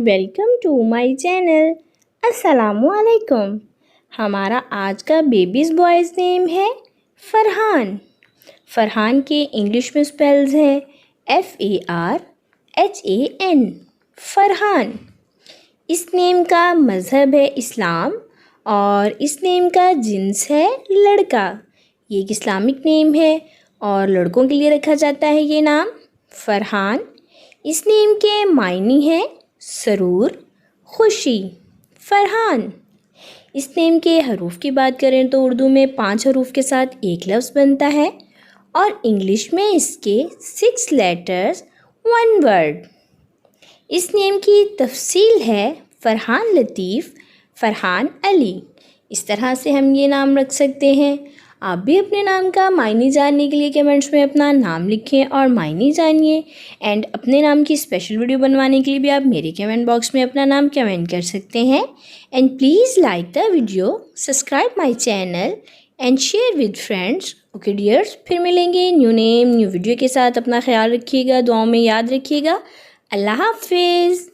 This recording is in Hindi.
Welcome to my channel. अस्सलामुअलैकुम। हमारा आज का बेबीज़ बॉयज़ नेम है फ़रहान। फ़रहान के इंग्लिश में स्पेल्स हैं FARHAN, फ़रहान। इस नेम का मज़हब है इस्लाम और इस नेम का जिन्स है लड़का। ये एक इस्लामिक नेम है और लड़कों के लिए रखा जाता है ये नाम फ़रहान। इस नेम के मायने हैं सरूर, खुशी, फ़रहान। इस नेम के हरूफ की बात करें तो उर्दू में 5 हरूफ के साथ एक लफ्ज़ बनता है और इंग्लिश में इसके 6 लेटर्स 1 वर्ड। इस नेम की तफसील है फ़रहान लतीफ़, फ़रहान अली। इस तरह से हम ये नाम रख सकते हैं। आप भी अपने नाम का मायने जानने के लिए कमेंट्स में अपना नाम लिखें और मायने जानिए। एंड अपने नाम की स्पेशल वीडियो बनवाने के लिए भी आप मेरे कमेंट बॉक्स में अपना नाम कमेंट कर सकते हैं। And please like the video, subscribe my channel and share with friends. Okay dears, फिर मिलेंगे न्यू नेम न्यू वीडियो के साथ। अपना ख्याल रखिएगा, दुआओं में याद रखिएगा। अल्लाह हाफिज़।